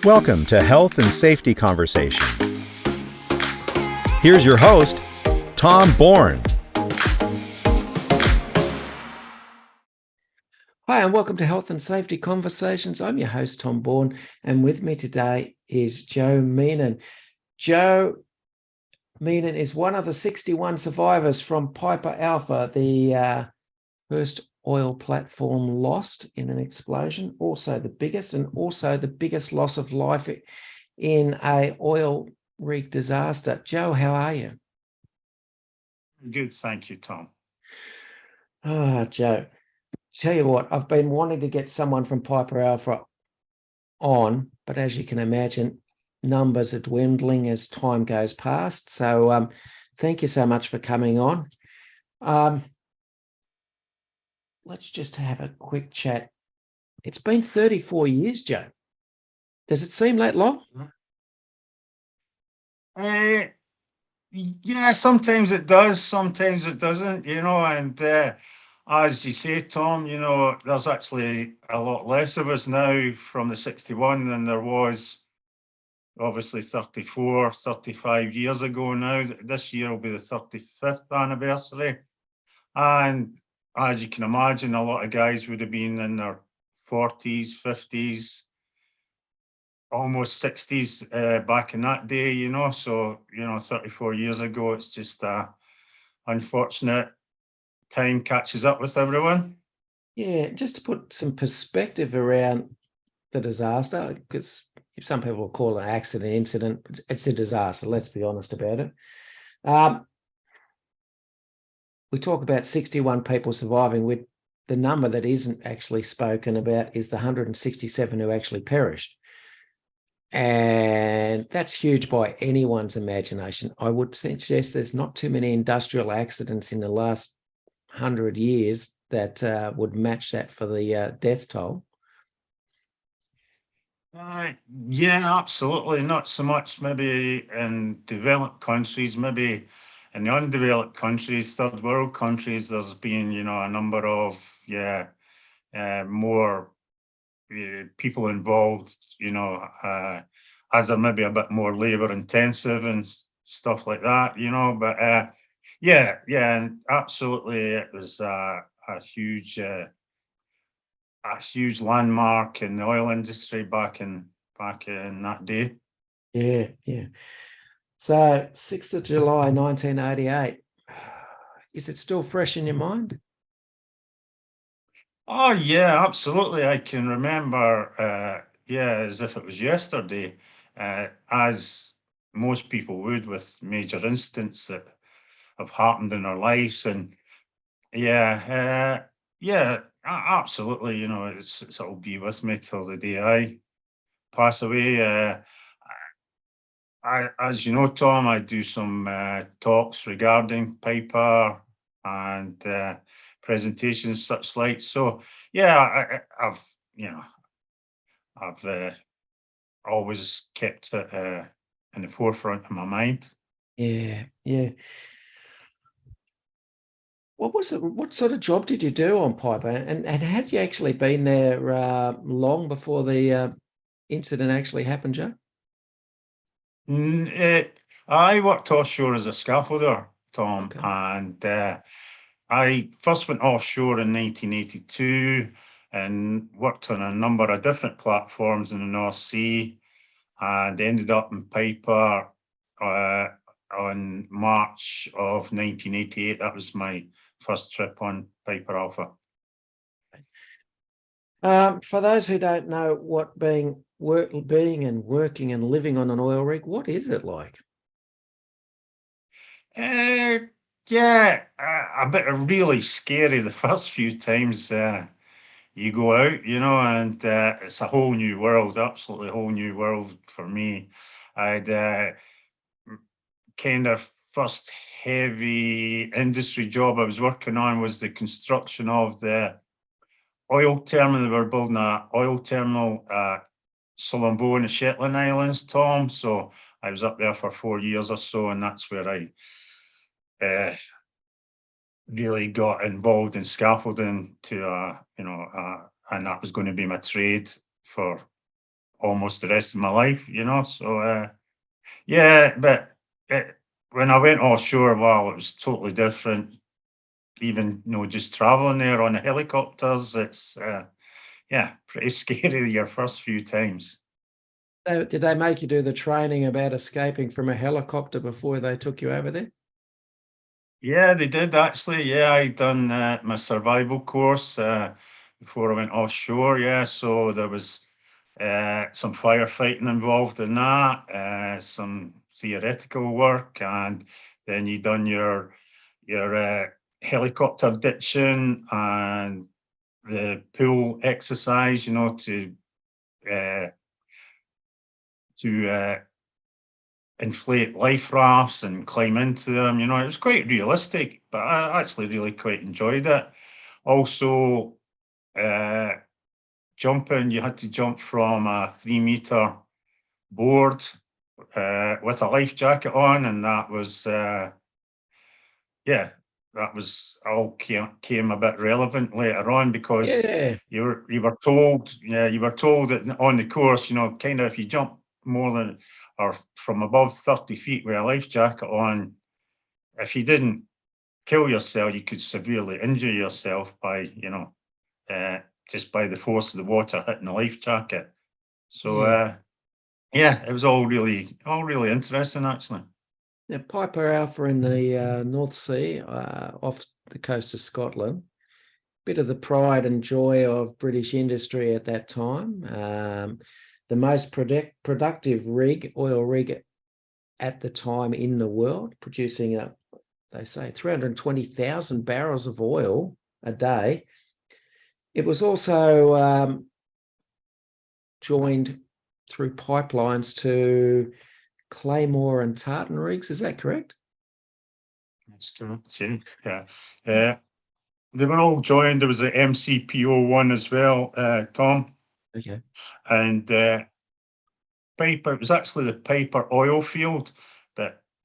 Welcome to Health and Safety Conversations. Here's your host, Tom Bourne. Hi, and welcome to Health and Safety Conversations. I'm your host, Tom Bourne, and with me today is Joe Meanen. Joe Meanen is one of the 61 survivors from Piper Alpha, the first oil platform lost in an explosion, also the biggest loss of life in a oil rig disaster. Joe, how are you? Good, thank you, Tom. Joe, tell you what, I've been wanting to get someone from Piper Alpha on, but as you can imagine, numbers are dwindling as time goes past. So thank you so much for coming on. Let's just have a quick chat. It's been 34 years, Joe. Does it seem that long? Yeah, sometimes it does, sometimes it doesn't, and as you say, Tom, there's actually a lot less of us now from the 61 than there was obviously 34, 35 years ago now. This year will be the 35th anniversary. And as you can imagine, a lot of guys would have been in their 40s, 50s, almost 60s back in that day, so 34 years ago, it's just unfortunate time catches up with everyone. Yeah, just to put some perspective around the disaster, because some people will call it an accident, incident, it's a disaster, let's be honest about it. We talk about 61 people surviving. With the number that isn't actually spoken about is the 167 who actually perished. And that's huge by anyone's imagination. I would suggest there's not too many industrial accidents in the last 100 years that would match that for the death toll. Yeah, absolutely. Not so much maybe in developed countries, maybe in the undeveloped countries, third world countries, there's been, a number of, more people involved, as they're maybe a bit more labor intensive and stuff like that, but yeah, and absolutely it was a huge landmark in the oil industry back in that day. Yeah. So 6th of July, 1988. Is it still fresh in your mind? Oh yeah, absolutely. I can remember, as if it was yesterday, as most people would with major incidents that have happened in their lives, and absolutely. It'll be with me till the day I pass away. As you know, Tom, I do some talks regarding Piper and presentations such like. So yeah, I've always kept it in the forefront of my mind. Yeah. What sort of job did you do on Piper? And had you actually been there long before the incident actually happened, Joe? I worked offshore as a scaffolder, Tom, Okay. and I first went offshore in 1982 and worked on a number of different platforms in the North Sea, and ended up in Piper on March of 1988. That was my first trip on Piper Alpha. For those who don't know what being and working and living on an oil rig, what is it like? Yeah, a bit really scary the first few times you go out, and it's a whole new world, absolutely a whole new world for me. I'd kind of first heavy industry job I was working on was the construction of the oil terminal. They were building an oil terminal at Solombo in the Shetland Islands, Tom. So I was up there for 4 years or so, and that's where I really got involved in scaffolding and that was going to be my trade for almost the rest of my life, you know. So yeah, but when I went offshore, wow, it was totally different. Even just traveling there on the helicopters, it's yeah, pretty scary your first few times. Did they make you do the training about escaping from a helicopter before they took you over there? Yeah, they did actually. Yeah, I done my survival course before I went offshore. Yeah, so there was some firefighting involved in that, some theoretical work, and then you done your helicopter ditching and the pool exercise. Uh, to inflate life rafts and climb into them. It was quite realistic, but I actually really quite enjoyed it. Also, uh, jumping, you had to jump from a 3 meter board with a life jacket on, and that was, yeah, that was all came a bit relevant later on because Yeah. you were told, yeah, you were told that on the course, kind of if you jump more than or from above 30 feet with a life jacket on, if you didn't kill yourself, you could severely injure yourself by, uh, just by the force of the water hitting the life jacket. So, Yeah. yeah, it was all really interesting, actually. Now, Piper Alpha in the North Sea, off the coast of Scotland, bit of the pride and joy of British industry at that time. The most productive oil rig at the time in the world, producing they say 320,000 barrels of oil a day. It was also joined through pipelines to Claymore and Tartan rigs. Is that correct? That's correct. Yeah. They were all joined. There was a MCPO1 as well, Tom, Okay. and Piper. It was actually the Piper oil field,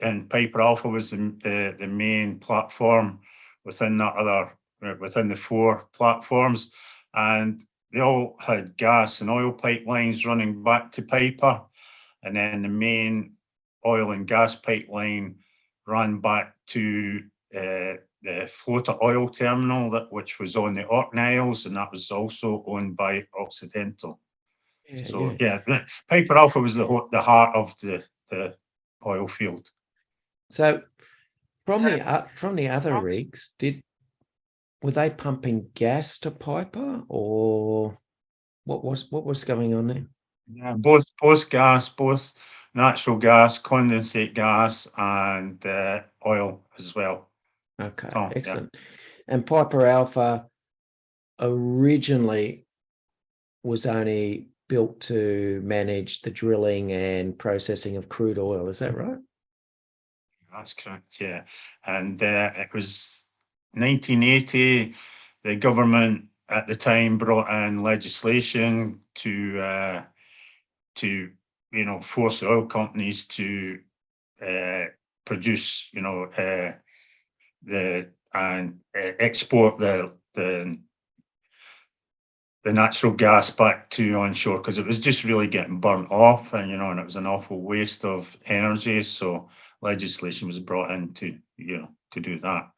and Piper Alpha was the main platform within within the four platforms, and they all had gas and oil pipelines running back to Piper, and then the main oil and gas pipeline ran back to the floater oil terminal which was on the Orkney Isles, and that was also owned by Occidental. Yeah, So yeah. yeah, the Piper Alpha was the heart of the oil field. So from the other rigs, were they pumping gas to Piper, or what was going on there? Yeah, both gas, both natural gas, condensate gas, and oil as well. Okay, Tom, yeah. excellent. And Piper Alpha originally was only built to manage the drilling and processing of crude oil. Is that right? That's correct, yeah. And it was 1980. The government at the time brought in legislation to force the oil companies to produce, the and export the natural gas back to onshore because it was just really getting burnt off, and it was an awful waste of energy. So legislation was brought in to do that.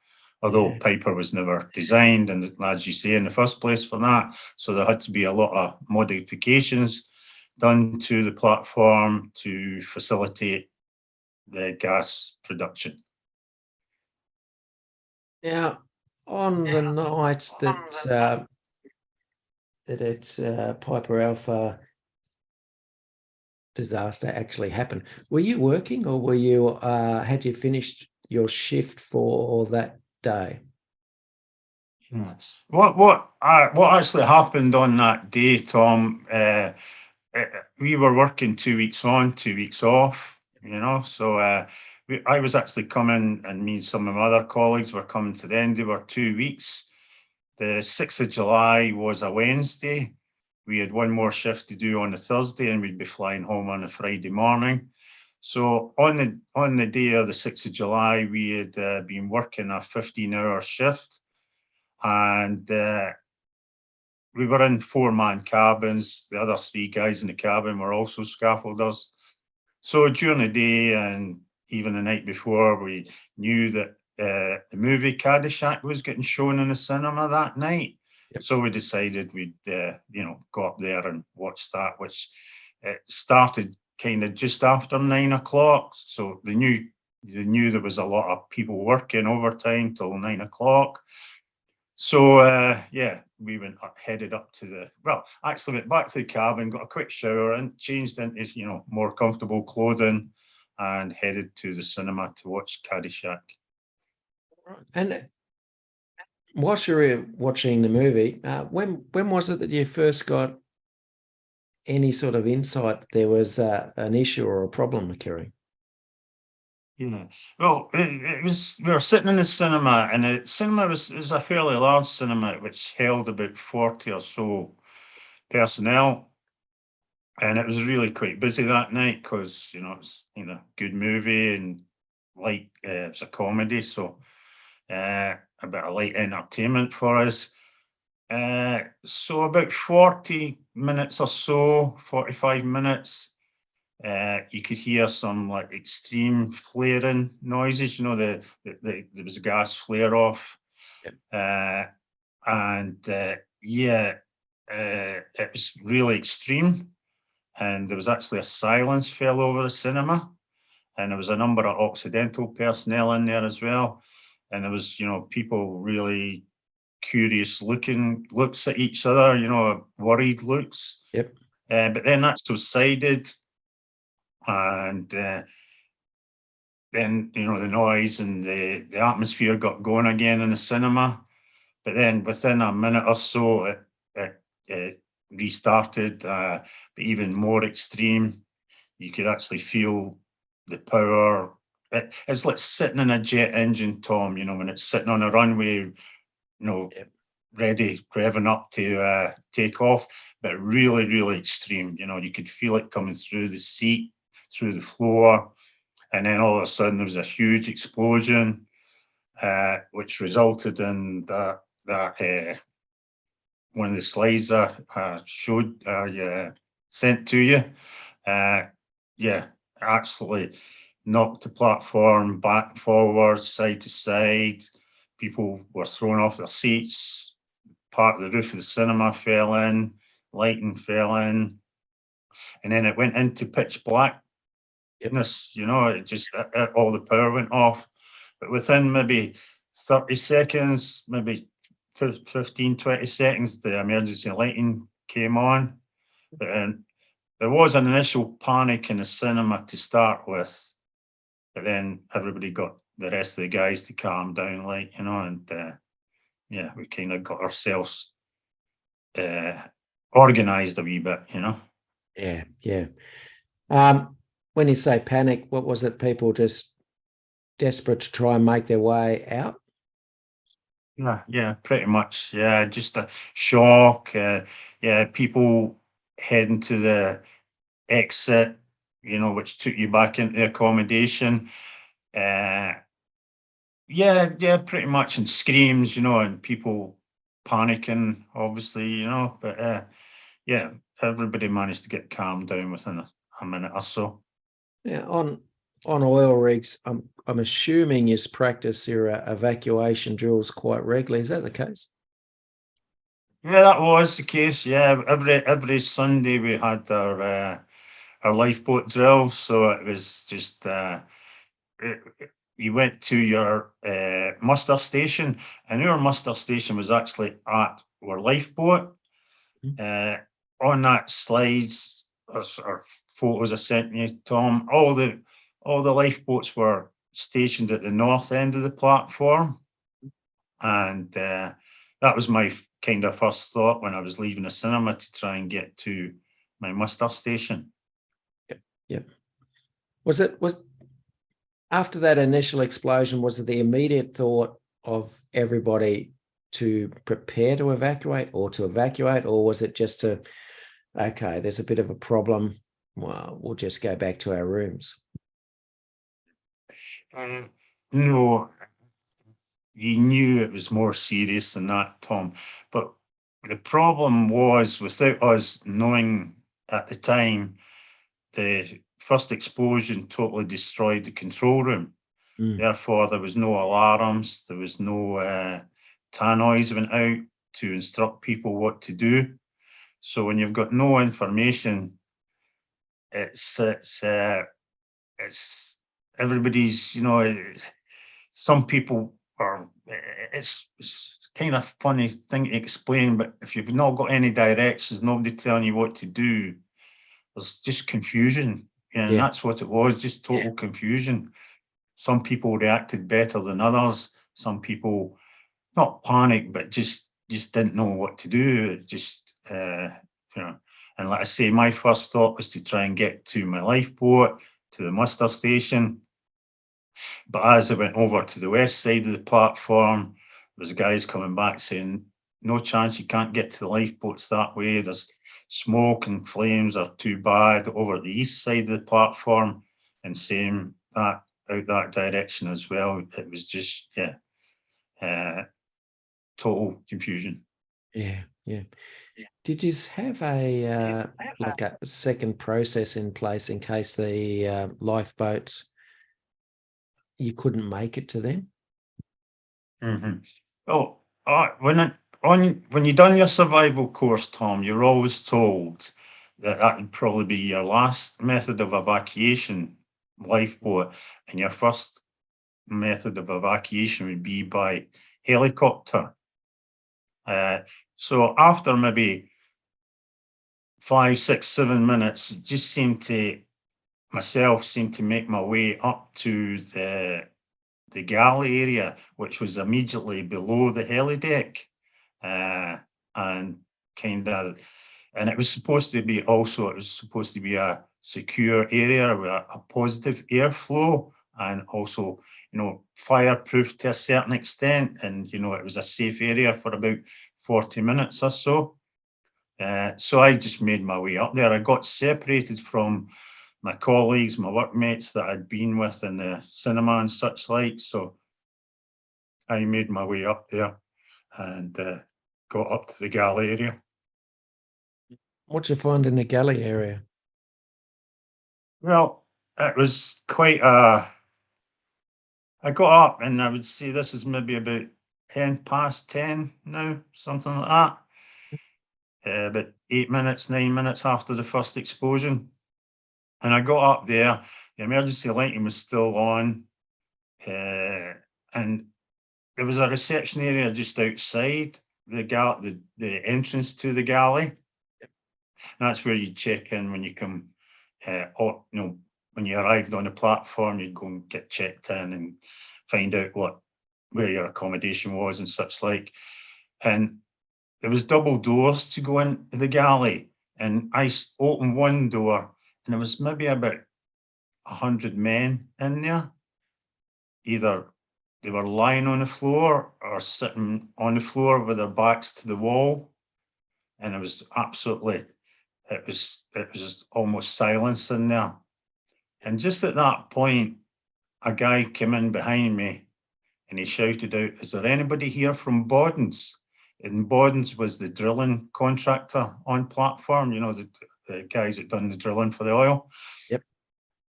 Although Yeah. Piper was never designed, and as you say, in the first place for that, so there had to be a lot of modifications done to the platform to facilitate the gas production. Now, on the nights that it's Piper Alpha disaster actually happened, were you working, or had you finished your shift for that day? What actually happened on that day, Tom? We were working 2 weeks on, 2 weeks off. So I was actually coming, and me and some of my other colleagues were coming to the end of our 2 weeks. The 6th of July was a Wednesday. We had one more shift to do on a Thursday, and we'd be flying home on a Friday morning. So on the day of the 6th of July, we had been working a 15-hour shift, and we were in 4-man cabins. The other 3 guys in the cabin were also scaffolders. So during the day and even the night before, we knew that the movie Caddyshack was getting shown in the cinema that night. Yep. So we decided we'd, go up there and watch that, which started kind of just after 9 o'clock. So they knew there was a lot of people working overtime till 9 o'clock. So we headed up to went back to the cabin, got a quick shower and changed into, more comfortable clothing and headed to the cinema to watch Caddyshack. Right. And whilst you were watching the movie, when was it that you first got any sort of insight that there was an issue or a problem occurring? Yeah, well, it was, we were sitting in the cinema, and the cinema was a fairly large cinema which held about 40 or so personnel, and it was really quite busy that night because it was good movie and light. It was a comedy, so a bit of light entertainment for us. So about 40 minutes or so, 45 minutes. You could hear some like extreme flaring noises. There was a gas flare off, Yep. and it was really extreme. And there was actually a silence fell over the cinema, and there was a number of Occidental personnel in there as well. And there was, people really curious looks at each other, worried looks. Yep. But then that subsided. And then the noise and the atmosphere got going again in the cinema, but then within a minute or so it restarted, but even more extreme. You could actually feel the power. It's like sitting in a jet engine, Tom, when it's sitting on a runway, Yep. ready, revving up to take off, but really, really extreme. You could feel it coming through the seat, through the floor, and then all of a sudden there was a huge explosion, which resulted in that one of the slides I showed, sent to you. Absolutely knocked the platform back and forward, side to side. People were thrown off their seats. Part of the roof of the cinema fell in, lighting fell in, and then it went into pitch black. Yep. It just all the power went off. But within maybe 30 seconds, maybe 15, 20 seconds, the emergency lighting came on. And there was an initial panic in the cinema to start with, but then everybody got the rest of the guys to calm down, and we kind of got ourselves organized a wee bit. Yeah. When you say panic, what was it? People just desperate to try and make their way out? Yeah, pretty much. Yeah, just a shock. People heading to the exit, which took you back into the accommodation. Pretty much, and screams, and people panicking, obviously, but everybody managed to get calmed down within a minute or so. Yeah, on oil rigs, I'm assuming you practice your evacuation drills quite regularly. Is that the case? Yeah, that was the case. Yeah, every Sunday we had our lifeboat drill, so it was just you went to your muster station, and our muster station was actually at our lifeboat. On that slides or photos I sent you, Tom, all the lifeboats were stationed at the north end of the platform, and that was my kind of first thought when I was leaving the cinema to try and get to my muster station. Yep. Was after that initial explosion, was it the immediate thought of everybody to prepare to evacuate, or was it just okay, there's a bit of a problem, well, we'll just go back to our rooms? No, you knew it was more serious than that, Tom. But the problem was, without us knowing at the time, the first explosion totally destroyed the control room. Therefore, there was no alarms, there was no tannoys went out to instruct people what to do. So when you've got no information, it's everybody's, some people are, it's kind of funny thing to explain, but if you've not got any directions, nobody telling you what to do, there's just confusion. And Yeah. that's what it was, just total confusion. Some people reacted better than others. Some people not panic, but just didn't know what to do. It just, and like I say, my first thought was to try and get to my lifeboat, to the muster station. But as I went over to the west side of the platform, there was guys coming back saying, no chance, you can't get to the lifeboats that way. There's smoke and flames are too bad over the east side of the platform, and same that out that direction as well. It was just, total confusion. Yeah. Did you have a like a second process in place in case the lifeboats, you couldn't make it to them? Oh, when you done your survival course, Tom, you're always told that would probably be your last method of evacuation, lifeboat, and your first method of evacuation would be by helicopter. So after maybe 5, 6, 7 minutes, it just seemed to make my way up to the galley area, which was immediately below the heli deck, and it was supposed to be a secure area with a positive airflow, and also, fireproof to a certain extent, and it was a safe area for about 40 minutes or so. So I just made my way up there. I got separated from my colleagues, my workmates that I'd been with in the cinema and such like. So I made my way up there and got up to the galley area. What you find in the galley area? Well, it was quite I got up, and I would say this is maybe about 10 past 10 now, something like that. About 8 minutes, 9 minutes after the first explosion. And I got up there, the emergency lighting was still on, and there was a reception area just outside the entrance to the galley. That's where you check in when you come, when you arrived on the platform, you'd go and get checked in and find out where your accommodation was and such like. And there was double doors to go into the galley, and I opened one door, and there was maybe about 100 men in there. Either they were lying on the floor or sitting on the floor with their backs to the wall, and it was almost silence in there. And just at that point, a guy came in behind me, and he shouted out, "Is there anybody here from Boddens?" And Boddens was the drilling contractor on platform, the guys that done the drilling for the oil. Yep.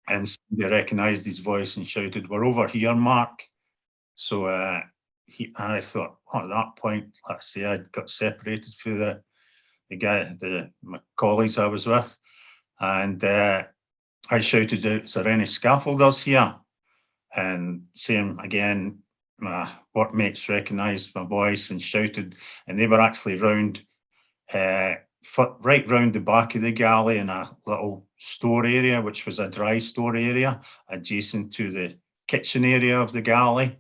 And they recognised his voice and shouted, "We're over here, Mark." So I thought, at that point, let's say I got separated from my colleagues I was with, and I shouted out, "Is there any scaffolders here?" And same again, my workmates recognised my voice and shouted, and they were actually right round the back of the galley in a little store area, which was a dry store area adjacent to the kitchen area of the galley.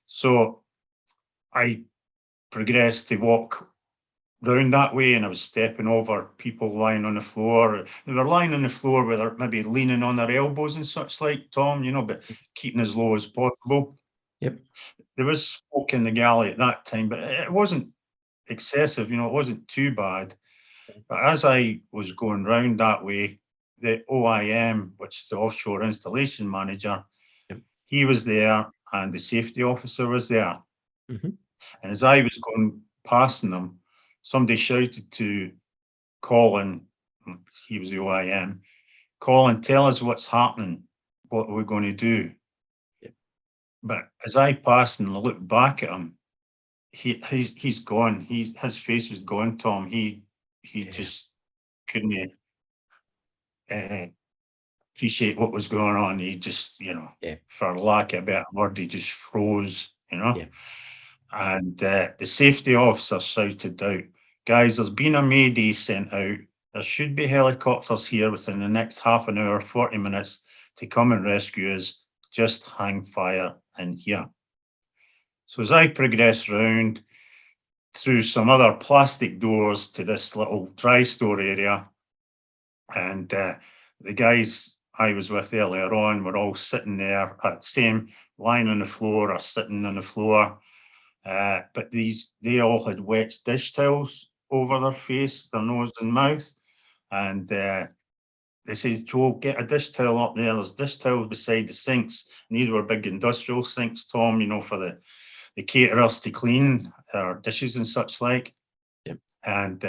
So I progressed to walk round that way, and I was stepping over people lying on the floor. They were lying on the floor where they're maybe leaning on their elbows and such like, Tom, but keeping as low as possible. Yep. There was smoke in the galley at that time, but it wasn't excessive, it wasn't too bad. But as I was going round that way, the OIM, which is the offshore installation manager, Yep. he was there, and the safety officer was there. Mm-hmm. And as I was going passing them, somebody shouted to Colin, he was the OIM, Colin, tell us what's happening. What are we going to do? Yep. But as I passed and looked back at him, he's gone. His face was gone, Tom. He just couldn't appreciate what was going on. He just, for lack of a better word, he just froze, Yeah. And the safety officer shouted out, guys, there's been a mayday sent out. There should be helicopters here within the next half an hour, 40 minutes to come and rescue us. Just hang fire in here. So as I progressed round through some other plastic doors to this little dry store area, and the guys I was with earlier on were all sitting there, same lying on the floor or sitting on the floor. But they all had wet dish towels over their face, their nose and mouth. And they said, Joe, get a dish towel up there. There's dish towels beside the sinks. And these were big industrial sinks, Tom, for the caterers to clean their dishes and such like. Yep. And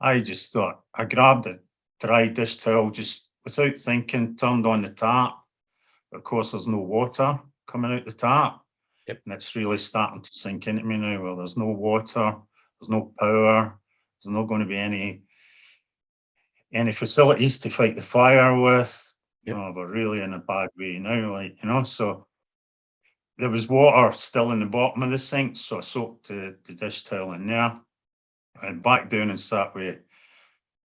I just thought, I grabbed a dry dish towel just without thinking, turned on the tap. But of course, there's no water coming out the tap. Yep. And it's really starting to sink into me now. Well, there's no water, there's no power, there's not going to be any facilities to fight the fire with. Yep. We're really in a bad way now, so there was water still in the bottom of the sink, so I soaked the dish towel in there, went back down and sat with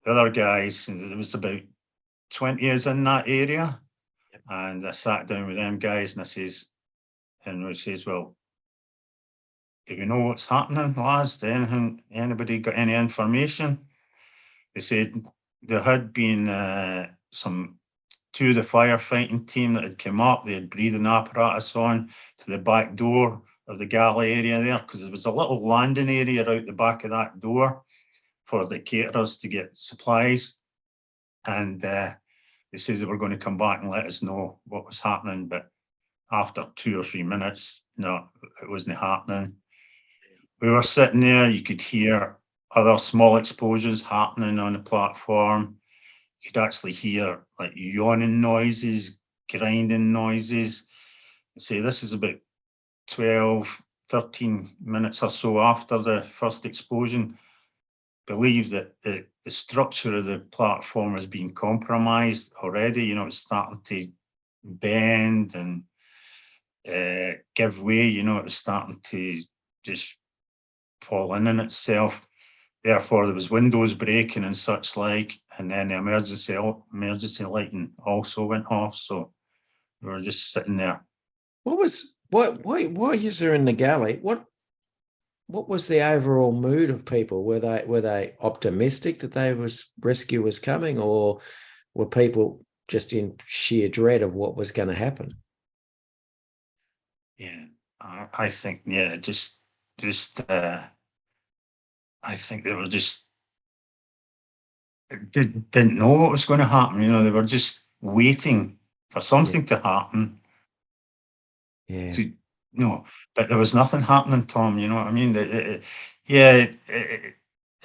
the other guys, and there was about 20 of us in that area. Yep. And I sat down with them guys, and we says, well, do we know what's happening, lads? Anybody got any information? They said there had been two of the firefighting team that had come up. They had breathing apparatus on to the back door of the galley area there, because there was a little landing area out the back of that door for the caterers to get supplies. And they said they were going to come back and let us know what was happening. But after 2 or 3 minutes, no, it wasn't happening. We were sitting there, you could hear other small explosions happening on the platform. You could actually hear like yawning noises, grinding noises. Say this is about 12, 13 minutes or so after the first explosion. Believe that the structure of the platform has been compromised already. It's starting to bend and give way. It was starting to just fall in on itself. Therefore, there was windows breaking and such like, and then the emergency lighting also went off. So we were just sitting there. Why is there in the galley? What was the overall mood of people? Were they optimistic that rescue was coming, or were people just in sheer dread of what was going to happen? Yeah, I think I think they were just didn't know what was going to happen. They were just waiting for something to happen. Yeah. But there was nothing happening, Tom. You know what I mean?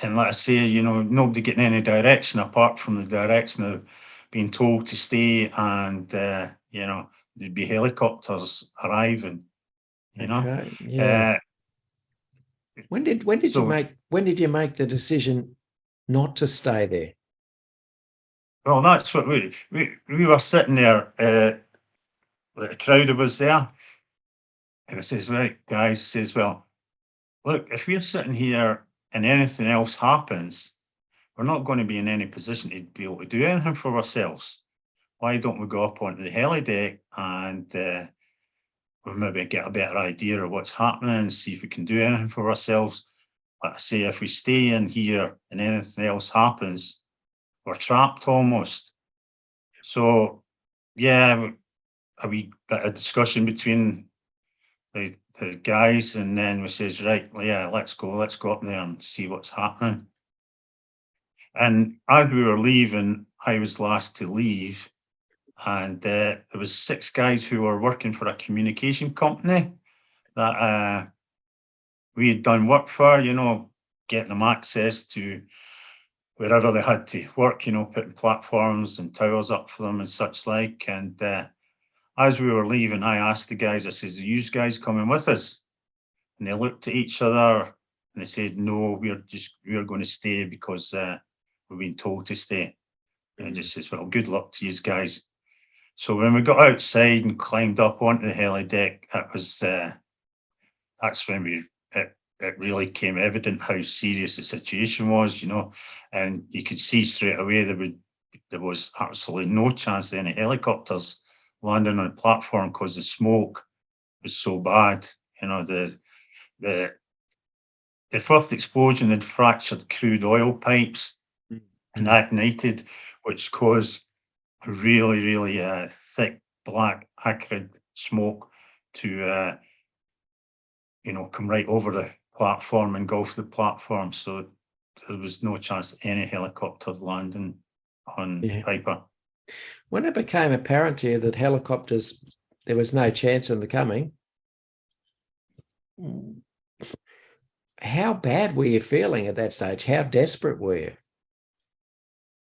And like I say, nobody getting any direction apart from the direction of being told to stay, and there'd be helicopters arriving. Okay. Yeah. When did you make the decision not to stay there? Well, that's what we were sitting there. The crowd of us there, and it says, right, guys, says, well, look, if we're sitting here and anything else happens, we're not going to be in any position to be able to do anything for ourselves. Why don't we go up onto the heli deck and we'll maybe get a better idea of what's happening and see if we can do anything for ourselves. Like I say, if we stay in here and anything else happens, we're trapped almost. So, yeah, a wee bit of discussion between the guys, and then we says, right, yeah, let's go up there and see what's happening. And as we were leaving, I was last to leave, and there was 6 guys who were working for a communication company that we had done work for, getting them access to wherever they had to work, putting platforms and towers up for them and such like. And as we were leaving, I asked the guys, I says, are you guys coming with us? And they looked at each other and they said, no, we're going to stay because we've been told to stay. And I just says, well, good luck to you guys. So when we got outside and climbed up onto the heli deck, that's when it really came evident how serious the situation was, and you could see straight away there was absolutely no chance of any helicopters landing on the platform because the smoke was so bad. The first explosion had fractured crude oil pipes and that ignited, which caused really, really thick, black, acrid smoke to come right over the platform, engulf the platform. So there was no chance of any helicopters landing on Piper. When it became apparent to you that helicopters, there was no chance of them coming, how bad were you feeling at that stage? How desperate were you?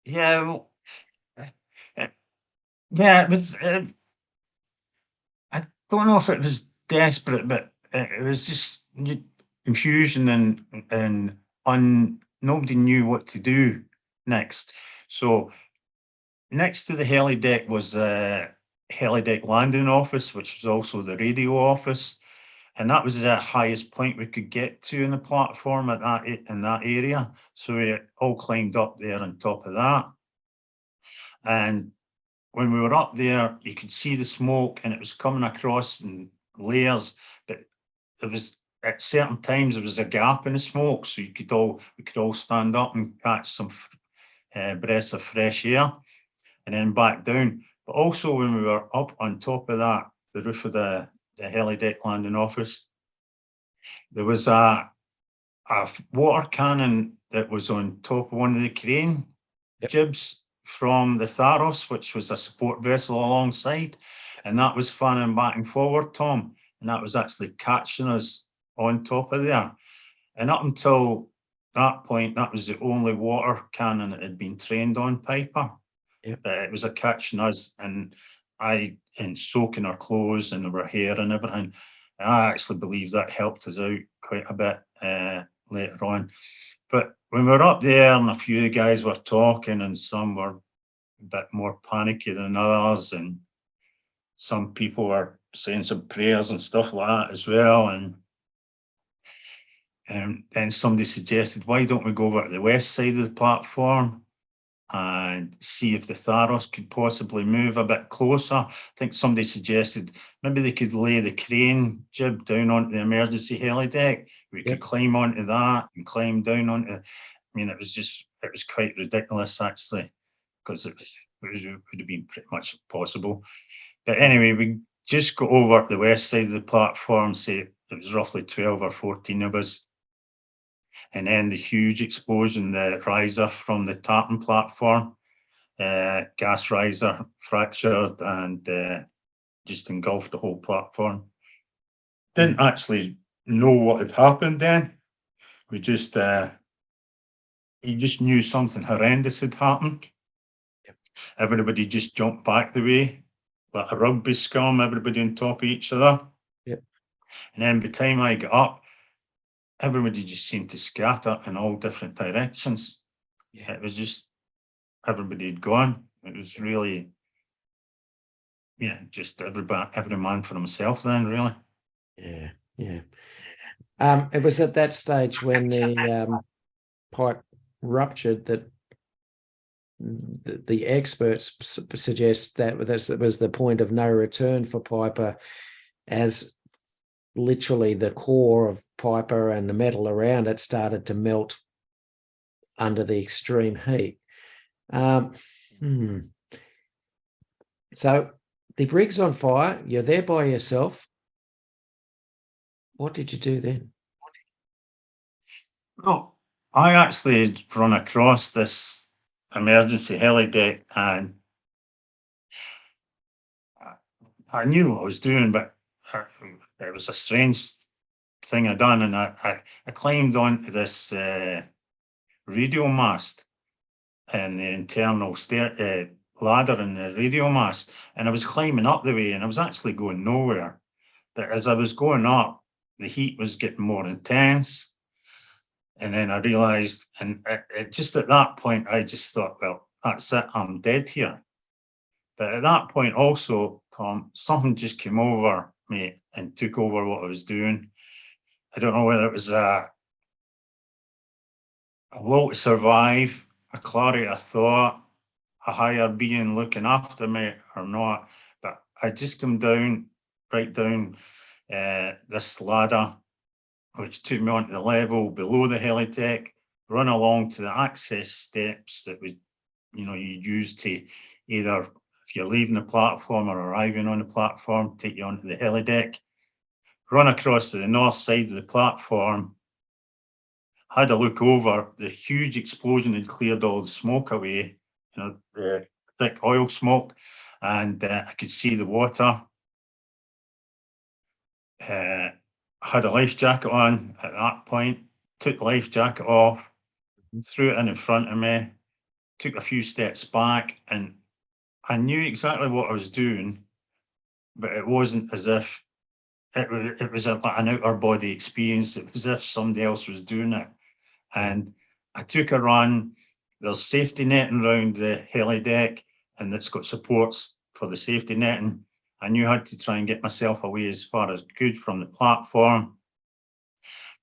Yeah, well, yeah, it was. I don't know if it was desperate, but it was just confusion and nobody knew what to do next. So next to the heli deck was the heli deck landing office, which was also the radio office, and that was the highest point we could get to in the platform in that area. So we all climbed up there on top of that, and when we were up there, you could see the smoke, and it was coming across in layers, but there was at certain times there was a gap in the smoke, so we could all stand up and catch some breaths of fresh air, and then back down. But also when we were up on top of that, the roof of the heli deck landing office, there was a water cannon that was on top of one of the crane jibs from the Tharos, which was a support vessel alongside, and that was fanning back and forward, Tom, and that was actually catching us on top of there. And up until that point, that was the only water cannon that had been trained on Piper. But it was a catching us, and soaking our clothes and our hair and everything. And I actually believe that helped us out quite a bit later on. But when we were up there and a few of the guys were talking, and some were a bit more panicky than others, and some people were saying some prayers and stuff like that as well. And then somebody suggested, why don't we go over to the west side of the platform and see if the Tharos could possibly move a bit closer. I think somebody suggested maybe they could lay the crane jib down onto the emergency heli deck. We could climb onto that and climb down onto. I mean, it was quite ridiculous actually, because it would have been pretty much impossible. But anyway, we just got over the west side of the platform, say it was roughly 12 or 14 of us. And then the huge explosion, the riser from the tartan platform, gas riser fractured and just engulfed the whole platform. Didn't actually know what had happened then. We just, you just knew something horrendous had happened. Everybody just jumped back the way, like a rugby scrum, everybody on top of each other. And then by the time I got up, everybody just seemed to scatter in all different directions. It was just, everybody had gone. It was really, just every man for himself then, really. It was at that stage when the pipe ruptured that the experts suggest that was the point of no return for Piper, as literally the core of Piper and the metal around it started to melt under the extreme heat. So the rig's on fire, you're there by yourself. What did you do then? Well, I actually had run across this emergency heli deck, and I knew what I was doing, but it was a strange thing I done, and I climbed onto this radio mast and the internal ladder in the radio mast, and I was climbing up the way, and I was actually going nowhere. But as I was going up, the heat was getting more intense, and then I realised, and just at that point, I just thought, well, that's it, I'm dead here. But at that point also, Tom, something just came over me and took over what I was doing. I don't know whether it was a will to survive, a clarity of thought, a higher being looking after me or not. But I just come down, right down this ladder, which took me onto the level below the helideck, run along to the access steps that would, you use to either, if you're leaving the platform or arriving on the platform, take you onto the helideck, run across to the north side of the platform, had a look over. The huge explosion had cleared all the smoke away, the thick oil smoke, and I could see the water. Had a life jacket on at that point, took the life jacket off, threw it in front of me, took a few steps back, and I knew exactly what I was doing, but it wasn't as if it was an outer body experience. It was as if somebody else was doing it. And I took a run. There's safety netting around the heli deck, and it's got supports for the safety netting. I knew I had to try and get myself away as far as good from the platform.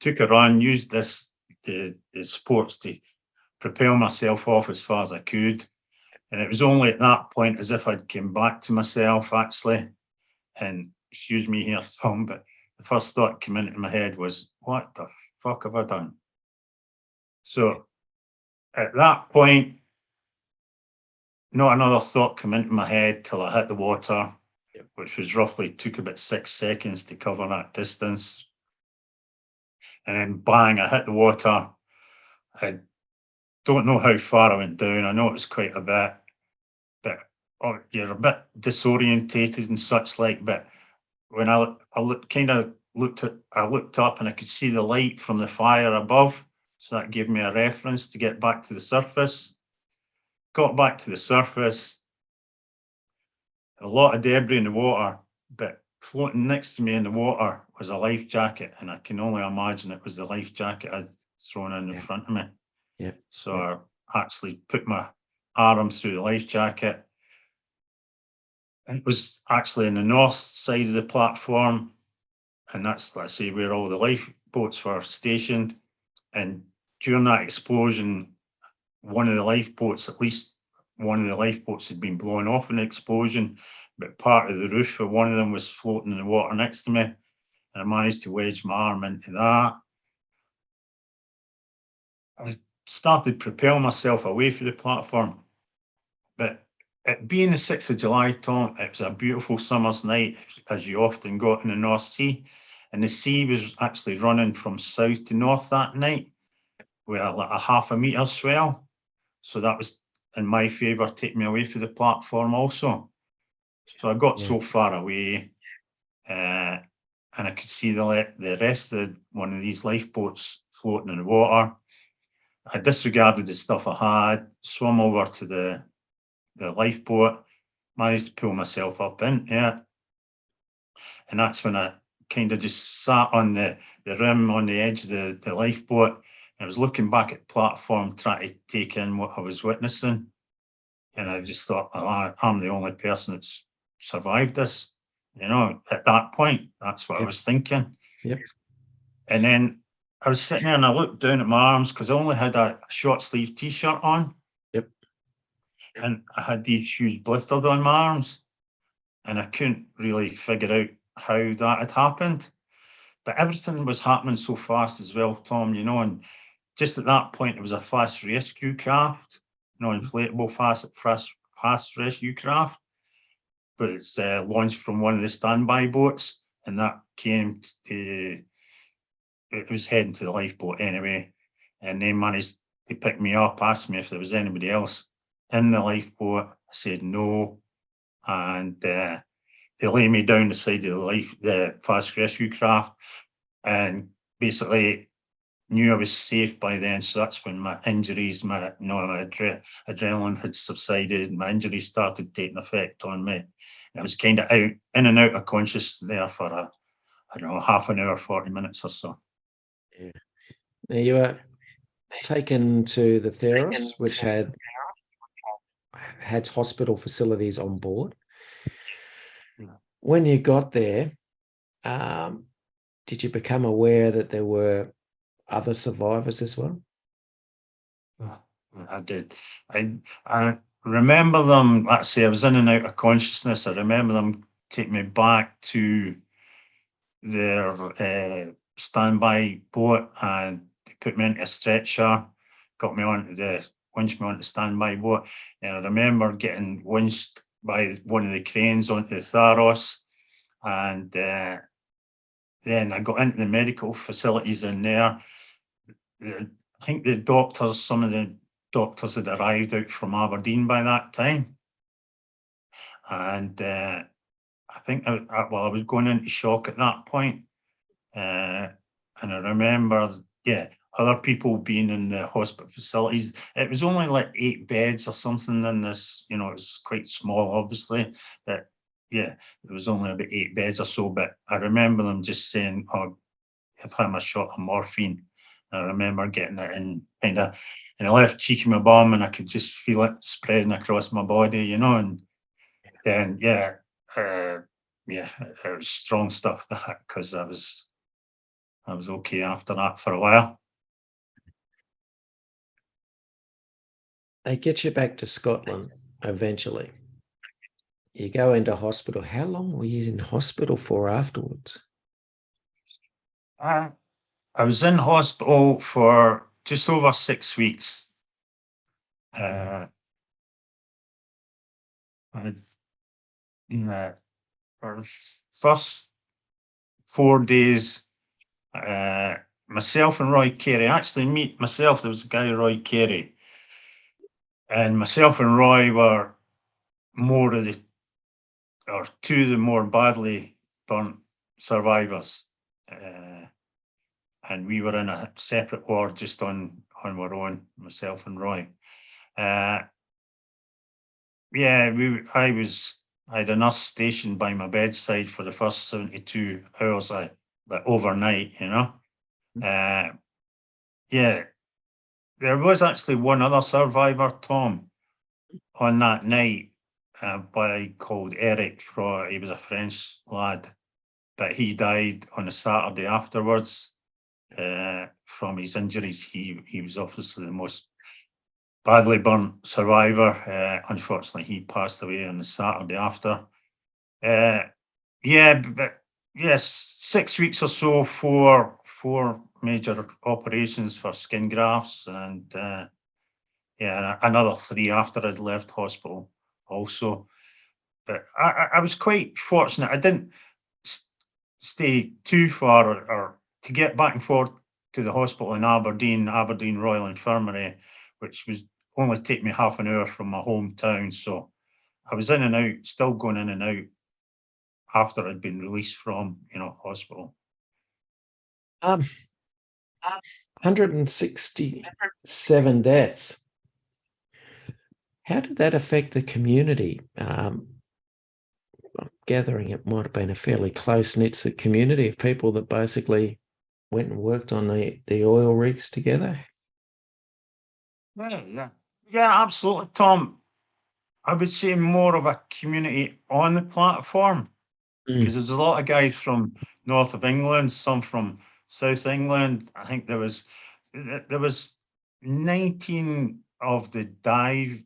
Took a run, used the supports to propel myself off as far as I could. And it was only at that point as if I'd came back to myself, actually. And excuse me here, Tom, but the first thought came into my head was, what the fuck have I done? So at that point, not another thought came into my head till I hit the water, which was roughly took about 6 seconds to cover that distance. And then bang, I hit the water. I don't know how far I went down. I know it was quite a bit, but you're a bit disorientated and such like. But when I looked up and I could see the light from the fire above. So that gave me a reference to get back to the surface. Got back to the surface, a lot of debris in the water, but floating next to me in the water was a life jacket, and I can only imagine it was the life jacket I'd thrown in front of me. So I actually put my arm through the life jacket. It was actually in the north side of the platform, and that's, let's say, where all the lifeboats were stationed. And during that explosion, one of the lifeboats, at least one of the lifeboats had been blown off in the explosion, but part of the roof of one of them was floating in the water next to me. And I managed to wedge my arm into that. I started to propel myself away from the platform. But it being the 6th of July, Tom, it was a beautiful summer's night, as you often got in the North Sea. And the sea was actually running from south to north that night with a half a metre swell. So that was in my favour, taking me away from the platform also. So I got so far away, and I could see the rest of one of these lifeboats floating in the water. I disregarded the stuff I had, swum over to the lifeboat, managed to pull myself up in it. And that's when I kind of just sat on the rim on the edge of the lifeboat. I was looking back at the platform, trying to take in what I was witnessing. And I just thought, I'm the only person that's survived this. At that point, that's what I was thinking. And then I was sitting there and I looked down at my arms because I only had a short sleeve t-shirt on. And I had these huge blisters on my arms. And I couldn't really figure out how that had happened. But everything was happening so fast as well, Tom, and just at that point, it was a fast rescue craft, inflatable fast rescue craft. But it's launched from one of the standby boats, and that it was heading to the lifeboat anyway. And they managed to pick me up, asked me if there was anybody else in the lifeboat. I said no. And they lay me down the side of the fast rescue craft and basically knew I was safe by then. So that's when my injuries, my adrenaline had subsided. My injuries started taking effect on me. I was kind of in and out of conscious there for I don't know, half an hour, 40 minutes or so. Yeah. Now you were taken to the Theros, which had hospital facilities on board. Yeah. When you got there, did you become aware that there were other survivors as well? I did. I remember them, let's say I was in and out of consciousness. I remember them taking me back to their standby boat and they put me into a stretcher, got me onto winched me onto the standby boat. And I remember getting winched by one of the cranes onto the Tharos. And then I got into the medical facilities in there. I think some of the doctors had arrived out from Aberdeen by that time. And I think I was going into shock at that point. And I remember, other people being in the hospital facilities. It was only like 8 beds or something in this, it was quite small, obviously. But there was only about 8 beds or so. But I remember them just saying, "Oh, I've had my shot of morphine." I remember getting it in kind of in the left cheek of my bum, and I could just feel it spreading across my body, and then it was strong stuff, that, because I was okay after that for a while. They get you back to Scotland eventually. You go into hospital. How long were you in hospital for afterwards? I was in hospital for just over 6 weeks. For first 4 days, myself and Roy Carey, actually meet myself, there was a guy, Roy Carey, and myself and Roy were two of the more badly burnt survivors. And we were in a separate ward just on our own, myself and Roy. I had a nurse stationed by my bedside for the first 72 hours, but overnight, there was actually one other survivor, Tom, on that night, a boy called Eric. He was a French lad, but he died on a Saturday afterwards from his injuries. He was obviously the most badly burnt survivor. Unfortunately, he passed away on the Saturday after. But yes, 6 weeks or so for 4 major operations for skin grafts, and another 3 after I'd left hospital also. But I was quite fortunate. I didn't stay too far or to get back and forth to the hospital in Aberdeen Royal Infirmary, which was only take me half an hour from my hometown. So I was in and out, still going in and out after I'd been released from, hospital. 167 deaths. How did that affect the community? I'm gathering it might have been a fairly close-knit community of people that basically went and worked on the oil rigs together. Yeah, absolutely, Tom. I would say more of a community on the platform, because there's a lot of guys from north of England, some from South England. I think there was 19 of the divers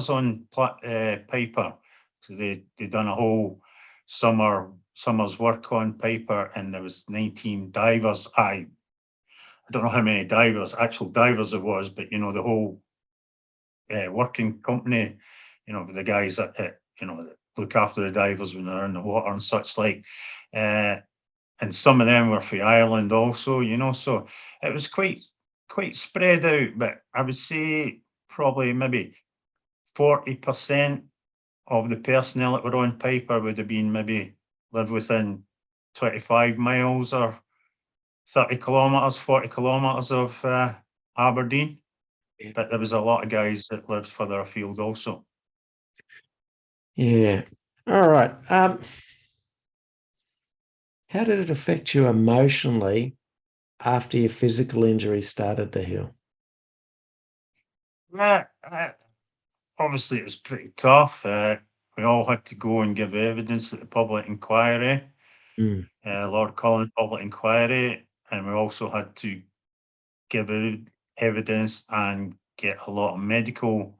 on Piper, because they done a whole summer's work on Piper, and there was 19 divers. I don't know how many actual divers there was, but the whole working company, the guys that that look after the divers when they're in the water and such like. And some of them were from Ireland also, so it was quite spread out. But I would say probably maybe 40% of the personnel that were on Piper would have been maybe live within 25 miles or 30 kilometres, 40 kilometres of Aberdeen. Yeah. But there was a lot of guys that lived further afield also. Yeah. All right. How did it affect you emotionally after your physical injury started to heal? Yeah, obviously it was pretty tough. We all had to go and give evidence at the public inquiry, Mm. Lord Cullen public inquiry, and we also had to give evidence and get a lot of medical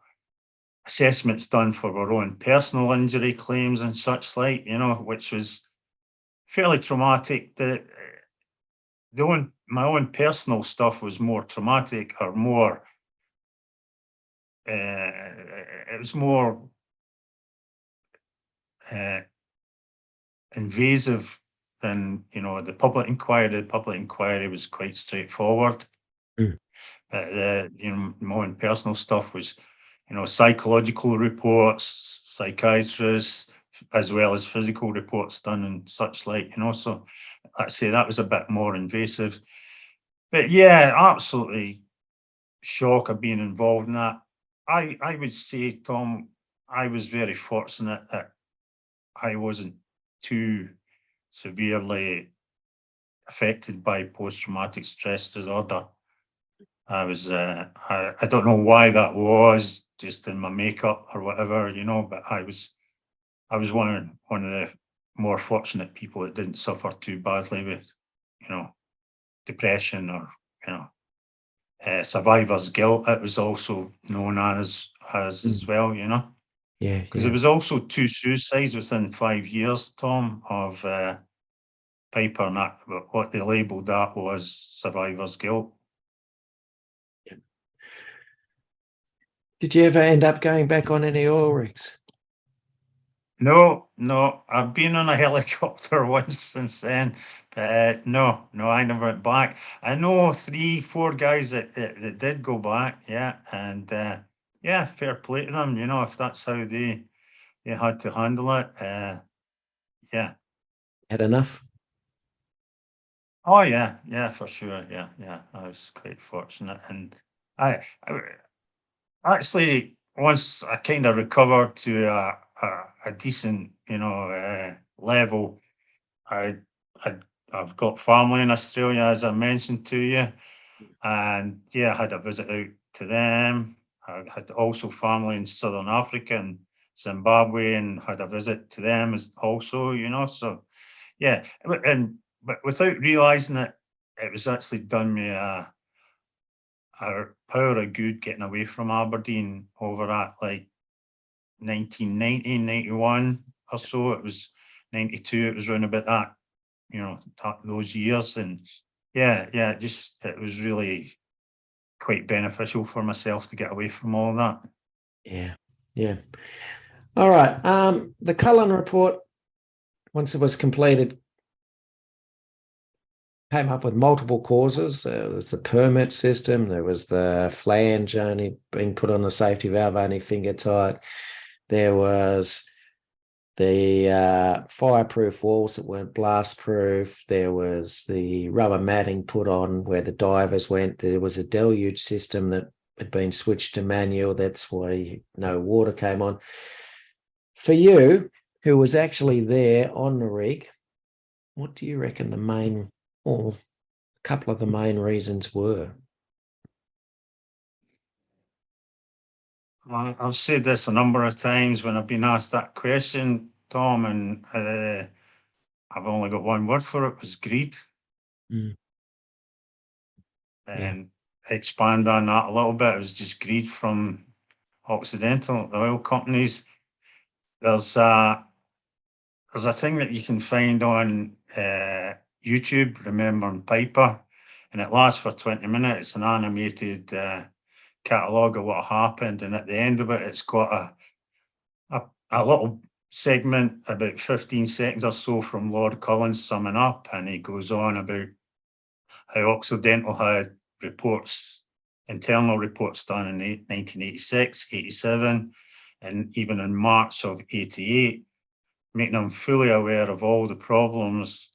assessments done for our own personal injury claims and such like, which was fairly traumatic. My own personal stuff was more traumatic or more. It was more invasive than the public inquiry. The public inquiry was quite straightforward. Mm. My own personal stuff was, psychological reports, psychiatrists, as well as physical reports done and such like, so I'd say that was a bit more invasive. But yeah, absolutely shock of being involved in that. I would say, Tom, I was very fortunate that I wasn't too severely affected by post-traumatic stress disorder. I was, I don't know why that was, just in my makeup or whatever, but I was one of the more fortunate people that didn't suffer too badly with, depression or, survivor's guilt. It was also known as well, Yeah. because there was also 2 suicides within 5 years, Tom, of Piper, and that, what they labelled that was survivor's guilt. Did you ever end up going back on any oil rigs? No, I've been on a helicopter once since then, but no, I never went back. I know 3, 4 guys that did go back, yeah, and yeah, fair play to them, if that's how they had to handle it, yeah. Had enough? Oh yeah, for sure, yeah. I was quite fortunate, and I actually, once I kind of recovered to a decent, level, I, I've got family in Australia, as I mentioned to you, and yeah, I had a visit out to them. I had also family in Southern Africa and Zimbabwe, and had a visit to them as also, so yeah, but without realising it, it was actually done me a power of good getting away from Aberdeen over at like 1990, 91 or so. It was 92. It was around about that, those years. And yeah, it was really quite beneficial for myself to get away from all that. Yeah. All right. The Cullen report, once it was completed, came up with multiple causes. There was the permit system. There was the flange only being put on the safety valve, only finger tight. There was the fireproof walls that weren't blast proof. There was the rubber matting put on where the divers went. There was a deluge system that had been switched to manual. That's why no water came on. For you, who was actually there on the rig, what do you reckon the main, or a couple of the main reasons were? I've said this a number of times when I've been asked that question, Tom, and I've only got one word for it: was greed. Mm. And expand on that a little bit. It was just greed from Occidental, the oil companies. There's a thing that you can find on YouTube, Remembering Piper, and it lasts for 20 minutes. It's an animated catalogue of what happened, and at the end of it, it's got a little segment, about 15 seconds or so, from Lord Cullen summing up, and he goes on about how Occidental had internal reports done in 1986, 87, and even in March of 88, making them fully aware of all the problems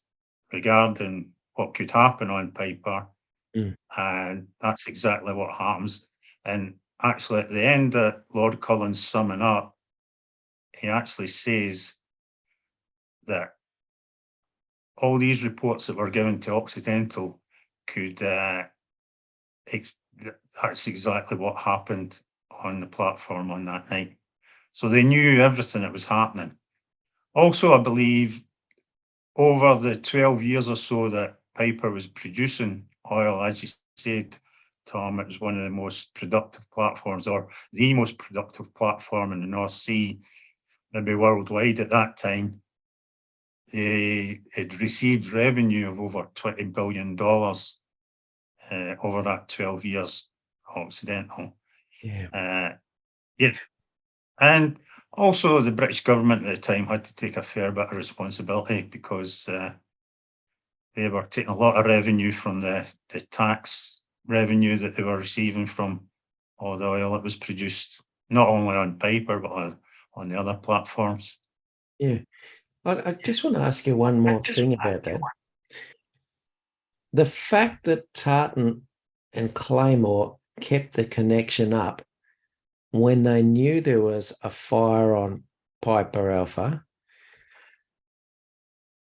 regarding what could happen on Piper. Mm. And that's exactly what happens. And actually, at the end of Lord Cullen's summing up, he actually says that all these reports that were given to Occidental could, that's exactly what happened on the platform on that night. So they knew everything that was happening. Also, I believe over the 12 years or so that Piper was producing oil, as you said, Tom, it was one of the most productive platforms, or the most productive platform in the North Sea, maybe worldwide at that time. They had received revenue of over $20 billion over that 12 years, Occidental. Yeah. Yeah. And also the British government at the time had to take a fair bit of responsibility because they were taking a lot of revenue from the tax revenue that they were receiving from all the oil that was produced, not only on Piper, but on the other platforms. Yeah. I just want to ask you one more thing about that. The fact that Tartan and Claymore kept the connection up when they knew there was a fire on Piper Alpha,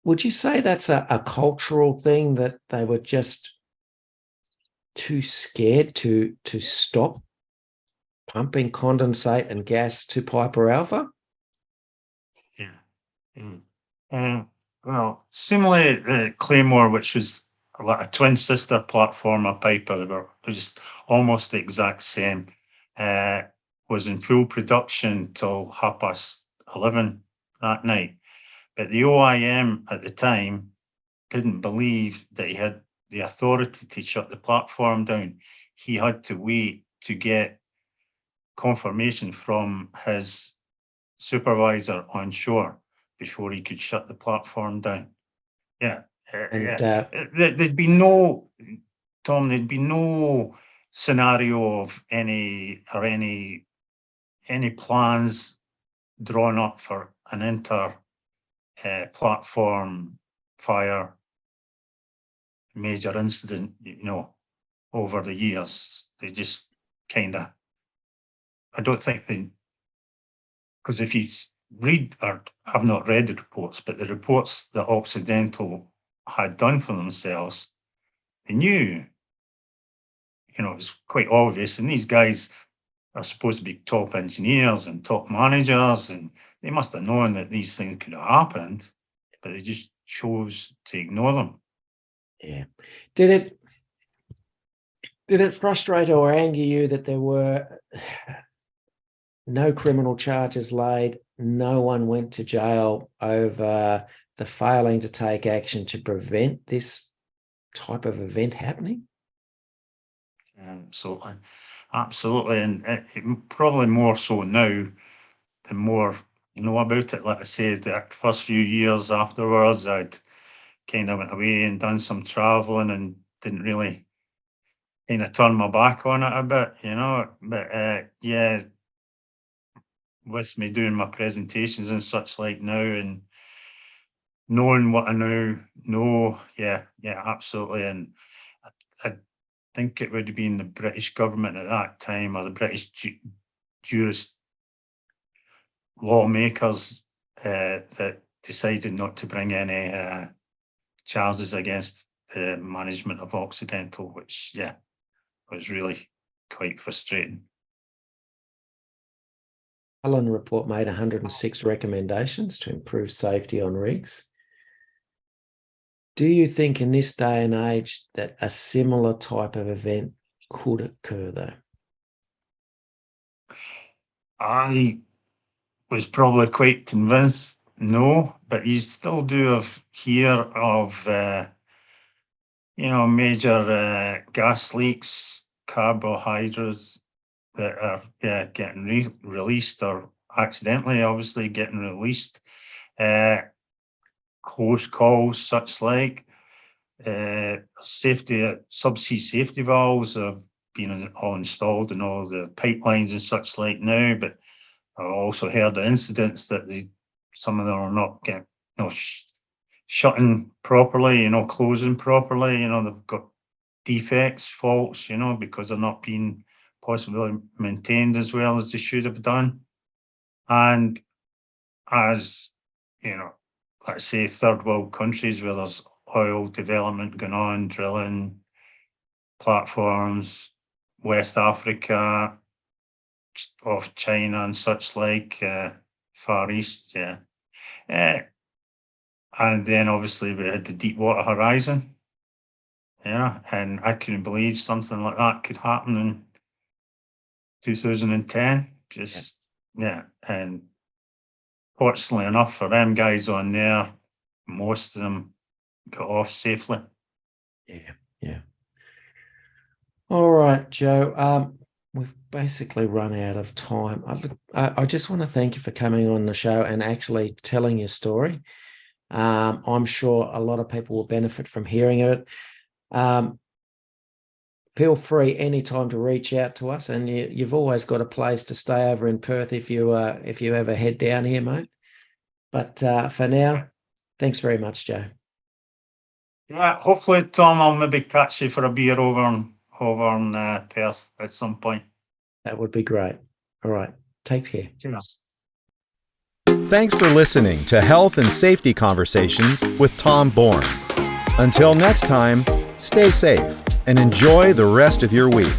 would you say that's a cultural thing, that they were just too scared to stop pumping condensate and gas to Piper Alpha? Yeah. Well, similarly, Claymore, which was like a twin sister platform of Piper, they were just almost the exact same, was in full production till 11:30 that night. But the OIM at the time didn't believe that he had the authority to shut the platform down. He had to wait to get confirmation from his supervisor on shore before he could shut the platform down. Yeah. And There'd be no, Tom, there'd be no scenario of any plans drawn up for an platform fire major incident, over the years. They just kind of, I don't think they, because if you read, or have not read the reports, but the reports that Occidental had done for themselves, they knew, it was quite obvious. And these guys are supposed to be top engineers and top managers, and they must have known that these things could have happened, but they just chose to ignore them. yeah, did it frustrate or anger you that there were no criminal charges laid, no one went to jail over the failing to take action to prevent this type of event happening? Absolutely, and it probably more so now, the more you know about it. Like I said, the first few years afterwards, I'd kind of went away and done some traveling and didn't really kind of turn my back on it a bit, But yeah, with me doing my presentations and such like now, and knowing what I now know, yeah, absolutely. And I think it would have been the British government at that time, or the British lawmakers that decided not to bring any charges against the management of Occidental, which, yeah, was really quite frustrating. Cullen report made 106 recommendations to improve safety on rigs. Do you think in this day and age that a similar type of event could occur though? I was probably quite convinced no, but you still do hear of major gas leaks, carbohydrates that are getting released, or accidentally obviously getting released, close calls, such like subsea safety valves have been all installed in all the pipelines and such like now, but I've also heard the incidents that some of them are not getting, shutting properly, closing properly. They've got defects, faults, because they're not being possibly maintained as well as they should have done. And as, let's say third world countries where there's oil development going on, drilling platforms, West Africa, off China and such like, Far East, yeah. And then obviously we had the Deepwater Horizon. Yeah, and I couldn't believe something like that could happen in 2010. And fortunately enough for them guys on there, most of them got off safely. Yeah. All right, Joe. We've basically run out of time. I just want to thank you for coming on the show and actually telling your story. I'm sure a lot of people will benefit from hearing it. Feel free anytime to reach out to us, and you've always got a place to stay over in Perth if you ever head down here, mate. But for now, thanks very much, Joe. Yeah, hopefully, Tom, I'll maybe catch you for a beer over in Perth at some point. That would be great. All right, take care. Cheers. Thanks for listening to Health and Safety Conversations with Tom Bourne. Until next time, stay safe and enjoy the rest of your week.